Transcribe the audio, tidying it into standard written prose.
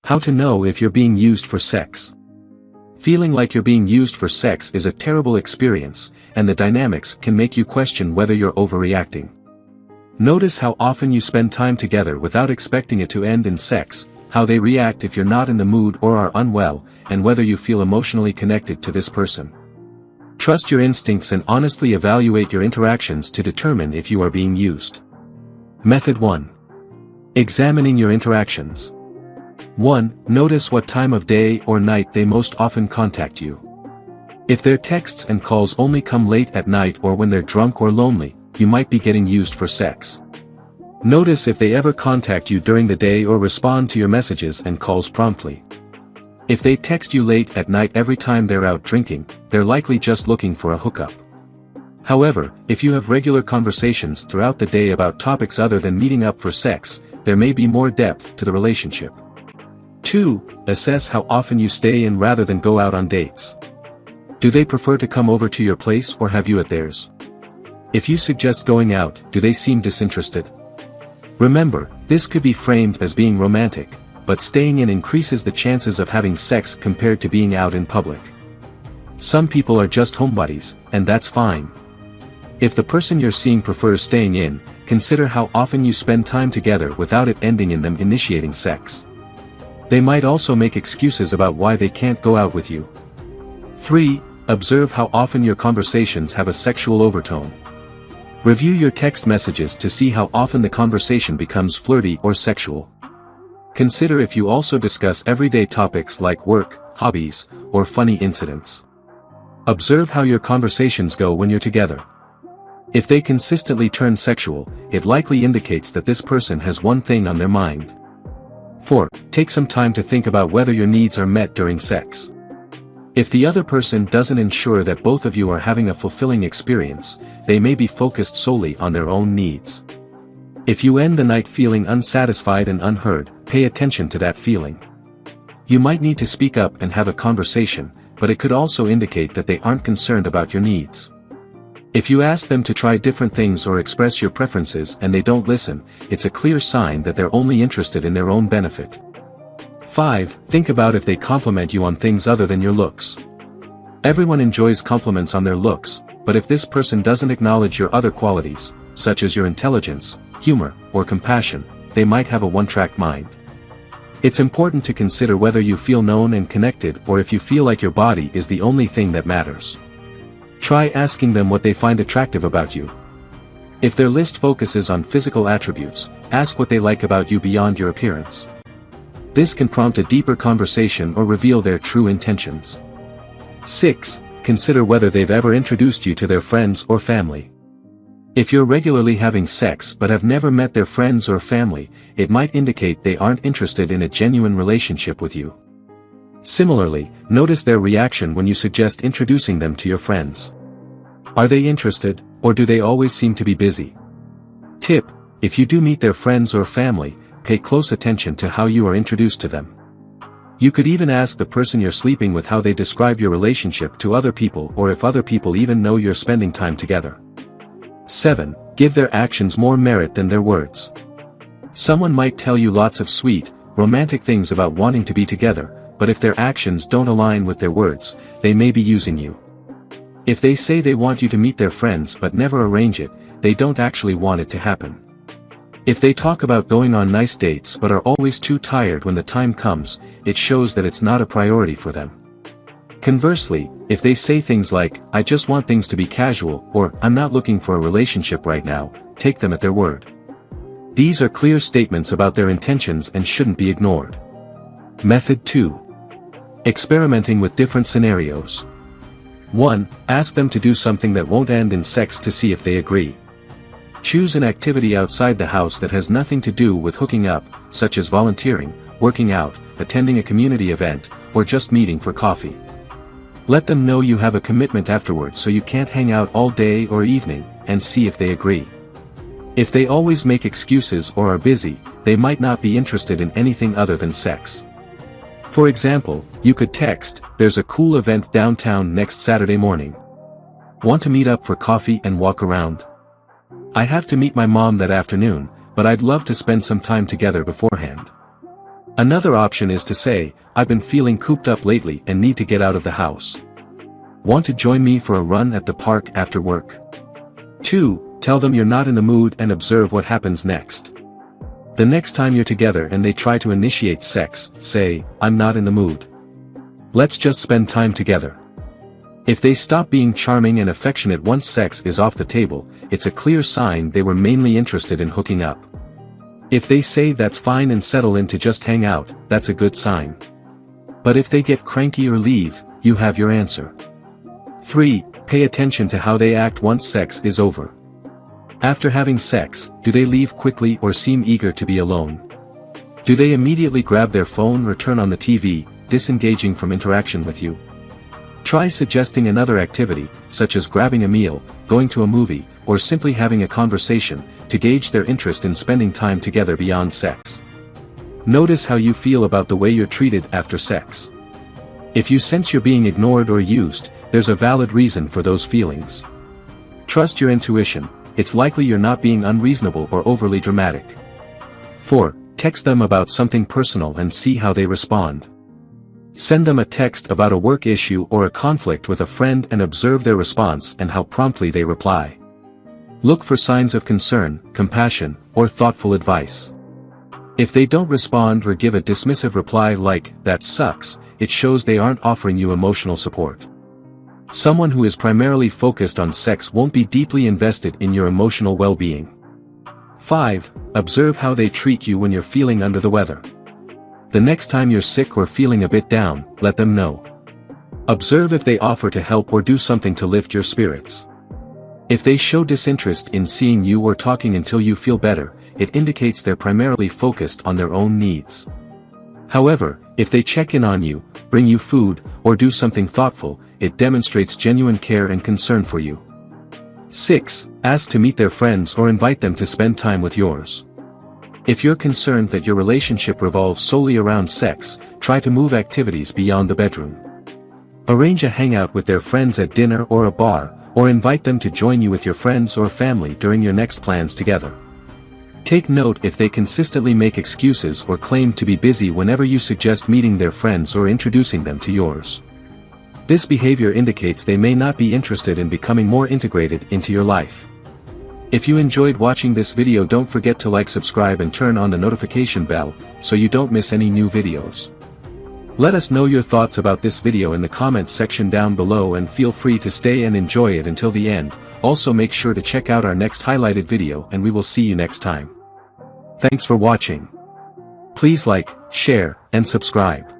How to know if you're being used for sex. Feeling like you're being used for sex is a terrible experience, and the dynamics can make you question whether you're overreacting. Notice how often you spend time together without expecting it to end in sex, how they react if you're not in the mood or are unwell, and whether you feel emotionally connected to this person. Trust your instincts and honestly evaluate your interactions to determine if you are being used. Method 1. Examining your interactions. 1. Notice what time of day or night they most often contact you. If their texts and calls only come late at night or when they're drunk or lonely, you might be getting used for sex. Notice if they ever contact you during the day or respond to your messages and calls promptly. If they text you late at night every time they're out drinking, they're likely just looking for a hookup. However, if you have regular conversations throughout the day about topics other than meeting up for sex, there may be more depth to the relationship. 2. Assess how often you stay in rather than go out on dates. Do they prefer to come over to your place or have you at theirs? If you suggest going out, do they seem disinterested? Remember, this could be framed as being romantic, but staying in increases the chances of having sex compared to being out in public. Some people are just homebodies, and that's fine. If the person you're seeing prefers staying in, consider how often you spend time together without it ending in them initiating sex. They might also make excuses about why they can't go out with you. 3. Observe how often your conversations have a sexual overtone. Review your text messages to see how often the conversation becomes flirty or sexual. Consider if you also discuss everyday topics like work, hobbies, or funny incidents. Observe how your conversations go when you're together. If they consistently turn sexual, it likely indicates that this person has one thing on their mind. 4. Take some time to think about whether your needs are met during sex. If the other person doesn't ensure that both of you are having a fulfilling experience, they may be focused solely on their own needs. If you end the night feeling unsatisfied and unheard, pay attention to that feeling. You might need to speak up and have a conversation, but it could also indicate that they aren't concerned about your needs. If you ask them to try different things or express your preferences and they don't listen, it's a clear sign that they're only interested in their own benefit. 5. Think about if they compliment you on things other than your looks. Everyone enjoys compliments on their looks, but if this person doesn't acknowledge your other qualities, such as your intelligence, humor, or compassion, they might have a one-track mind. It's important to consider whether you feel known and connected or if you feel like your body is the only thing that matters. Try asking them what they find attractive about you. If their list focuses on physical attributes, ask what they like about you beyond your appearance. This can prompt a deeper conversation or reveal their true intentions. 6. Consider whether they've ever introduced you to their friends or family. If you're regularly having sex but have never met their friends or family, it might indicate they aren't interested in a genuine relationship with you. Similarly, notice their reaction when you suggest introducing them to your friends. Are they interested, or do they always seem to be busy? Tip: if you do meet their friends or family, pay close attention to how you are introduced to them. You could even ask the person you're sleeping with how they describe your relationship to other people or if other people even know you're spending time together. 7. Give their actions more merit than their words. Someone might tell you lots of sweet, romantic things about wanting to be together, but if their actions don't align with their words, they may be using you. If they say they want you to meet their friends but never arrange it, they don't actually want it to happen. If they talk about going on nice dates but are always too tired when the time comes, it shows that it's not a priority for them. Conversely, if they say things like, "I just want things to be casual," or "I'm not looking for a relationship right now," take them at their word. These are clear statements about their intentions and shouldn't be ignored. Method 2. Experimenting with different scenarios. 1. Ask them to do something that won't end in sex to see if they agree. Choose an activity outside the house that has nothing to do with hooking up, such as volunteering, working out, attending a community event, or just meeting for coffee. Let them know you have a commitment afterwards so you can't hang out all day or evening, and see if they agree. If they always make excuses or are busy, they might not be interested in anything other than sex. For example, you could text, "There's a cool event downtown next Saturday morning. Want to meet up for coffee and walk around? I have to meet my mom that afternoon, but I'd love to spend some time together beforehand." Another option is to say, I've been feeling cooped up lately and need to get out of the house. Want to join me for a run at the park after work? 2. Tell them you're not in the mood and observe what happens next. The next time you're together and they try to initiate sex, say, I'm not in the mood. Let's just spend time together. If they stop being charming and affectionate once sex is off the table, it's a clear sign they were mainly interested in hooking up. If they say that's fine and settle in to just hang out, that's a good sign. But if they get cranky or leave, you have your answer. 3. Pay attention to how they act once sex is over. After having sex, do they leave quickly or seem eager to be alone? Do they immediately grab their phone or turn on the TV, disengaging from interaction with you? Try suggesting another activity, such as grabbing a meal, going to a movie, or simply having a conversation, to gauge their interest in spending time together beyond sex. Notice how you feel about the way you're treated after sex. If you sense you're being ignored or used, there's a valid reason for those feelings. Trust your intuition. It's likely you're not being unreasonable or overly dramatic. 4. Text them about something personal and see how they respond. Send them a text about a work issue or a conflict with a friend and observe their response and how promptly they reply. Look for signs of concern, compassion, or thoughtful advice. If they don't respond or give a dismissive reply like, "That sucks," it shows they aren't offering you emotional support. Someone who is primarily focused on sex won't be deeply invested in your emotional well-being. 5. Observe how they treat you when you're feeling under the weather. The next time you're sick or feeling a bit down, let them know. Observe if they offer to help or do something to lift your spirits. If they show disinterest in seeing you or talking until you feel better, it indicates they're primarily focused on their own needs. However, if they check in on you, bring you food, or do something thoughtful, it demonstrates genuine care and concern for you. 6. Ask to meet their friends or invite them to spend time with yours. If you're concerned that your relationship revolves solely around sex, try to move activities beyond the bedroom. Arrange a hangout with their friends at dinner or a bar, or invite them to join you with your friends or family during your next plans together. Take note if they consistently make excuses or claim to be busy whenever you suggest meeting their friends or introducing them to yours. This behavior indicates they may not be interested in becoming more integrated into your life. If you enjoyed watching this video, don't forget to like, subscribe and turn on the notification bell, so you don't miss any new videos. Let us know your thoughts about this video in the comments section down below and feel free to stay and enjoy it until the end. Also make sure to check out our next highlighted video and we will see you next time. Thanks for watching. Please like, share, and subscribe.